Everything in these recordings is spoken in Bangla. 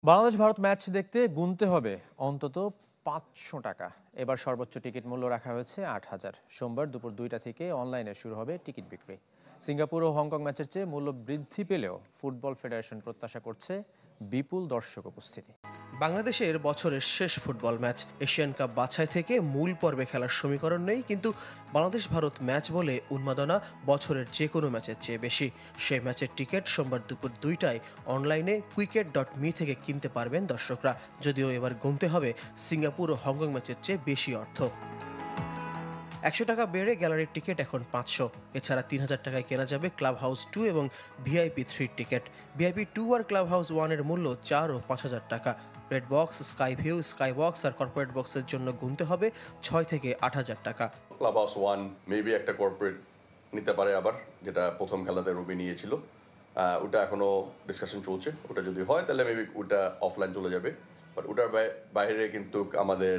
বাংলাদেশ ভারত ম্যাচ দেখতে গুনতে হবে অন্তত ৫০০ টাকা। এবার সর্বোচ্চ টিকিট মূল্য রাখা হয়েছে ৮,০০০। সোমবার দুপুর ২টা থেকে অনলাইনে শুরু হবে টিকিট বিক্রি। সিঙ্গাপুর ও হংকং ম্যাচের চেয়ে মূল্য বৃদ্ধি পেলেও ফুটবল ফেডারেশন প্রত্যাশা করছে বিপুল দর্শক উপস্থিতি। বাংলাদেশের বছরের শেষ ফুটবল ম্যাচ এশিয়ান কাপ বাছাই থেকে মূল পর্বে খেলার সমীকরণ নেই, কিন্তু বাংলাদেশ ভারত ম্যাচ বলে উন্মাদনা বছরের যে কোনো ম্যাচের চেয়ে বেশি। সেই ম্যাচের টিকিট সোমবার দুপুর ২টায় অনলাইনে কুইকেট.মি থেকে কিনতে পারবেন দর্শকরা। যদিও এবার গুনতে হবে সিঙ্গাপুর ও হংকং ম্যাচের চেয়ে বেশি অর্থ। ১০০ টাকা বেড়ে গ্যালারির টিকিট এখন ৫০০। এছাড়া ৩,০০০ টাকায় কেনা যাবে ক্লাব হাউস ২ এবং ভিআইপি 3 টিকিট। ভিআইপি 2 আর ক্লাব হাউস 1 এর মূল্য ৪ ও ৫,০০০ টাকা। Red box, sky view, sky box আর কর্পোরেট বক্সের জন্য গুনতে হবে ৬ থেকে ৮,০০০ টাকা। ক্লাব হাউস 1 মেবি একটা কর্পোরেট নিতে পারে, আবার যেটা প্রথম খেলাতে রবি নিয়েছিল। ওটা এখনো ডিসকাশন চলছে। ওটা যদি হয় তাহলে মেবি ওটা অফলাইন চলে যাবে। বাট ওটার বাইরে কিন্তু আমাদের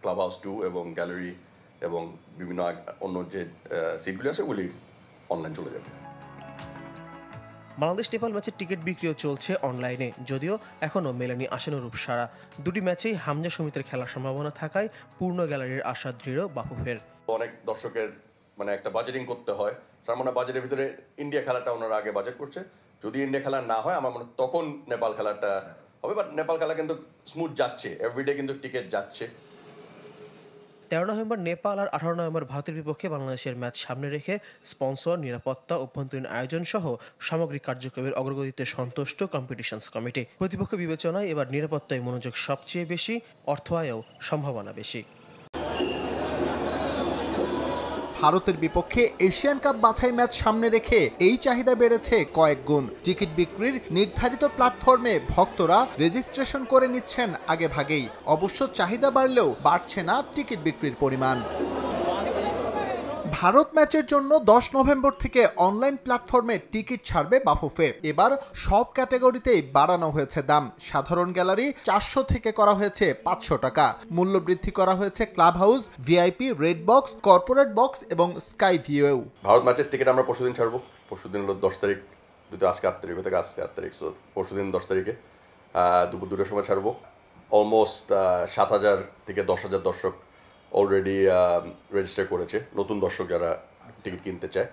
ক্লাব হাউস 2 এবং গ্যালারি এবং বিভিন্ন অন্য যে সিটগুলি আছে ওগুলি অনলাইন চলে যাবে। বাংলাদেশ নেপাল ম্যাচের টিকিট বিক্রিও চলছে অনলাইনে, যদিও এখনও মেলেনি আশানুরূপ সাড়া। দুটি ম্যাচেই হামজা সমিতির খেলার সম্ভাবনা থাকায় পূর্ণ গ্যালারির আশা দৃঢ় বাফুফের। অনেক দর্শকের একটা বাজেটিং করতে হয়। তার মানে বাজেটের ভিতরে ইন্ডিয়া খেলাটা ওনারা আগে বাজেট করছে। যদি ইন্ডিয়া খেলা না হয় আমার মনে তখন নেপাল খেলাটা হবে। বাট নেপাল খেলা কিন্তু স্মুথ যাচ্ছে, এভরিডে কিন্তু টিকিট যাচ্ছে। ১৩ নভেম্বর নেপাল আর ১৮ নভেম্বর ভারতের বিপক্ষে বাংলাদেশের ম্যাচ সামনে রেখে স্পন্সর, নিরাপত্তা, অভ্যন্তরীণ আয়োজন সহ সামগ্রিক কার্যক্রমের অগ্রগতিতে সন্তুষ্ট কম্পিটিশনস কমিটি। প্রতিপক্ষ বিবেচনায় এবার নিরাপত্তায় মনোযোগ সবচেয়ে বেশি, অর্থ আয়েও সম্ভাবনা বেশি। ভারতের বিপক্ষে এশিয়ান কাপ বাছাই ম্যাচ সামনে রেখে এই চাহিদা বেড়েছে কয়েক গুণ। টিকিট বিক্রির নির্ধারিত প্ল্যাটফর্মে ভক্তরা রেজিস্ট্রেশন করে নিচ্ছেন আগে ভাগেই। অবশ্য চাহিদা বাড়লেও বাড়ছে না টিকিট বিক্রির পরিমাণ। ভারত ম্যাচের জন্য ১০ নভেম্বর থেকে অনলাইন প্ল্যাটফর্মে টিকিট ছাড়বে বাফুফে। এবার সব ক্যাটাগরিতেই বাড়ানো হয়েছে দাম। সাধারণ গ্যালারি ৪০০ থেকে করা হয়েছে ৫০০ টাকা। মূল্য বৃদ্ধি করা হয়েছে club house, VIP, red box, corporate box এবং স্কাই ভিউ। ভারত ম্যাচের টিকিট আমরা পরশুদিন ছাড়বো। পরশুদিন হলো 10 তারিখ, যদি আজকে 8 তারিখ থেকে আজকে 8 তারিখ, সো পরশুদিন 10 তারিখে দুপুর 2টার সময় ছাড়বো। অলমোস্ট ৭,০০০ থেকে ১০,০০০ দর্শক অলরেডি রেজিস্টার করেছে, নতুন দর্শক যারা টিকিট কিনতে চায়।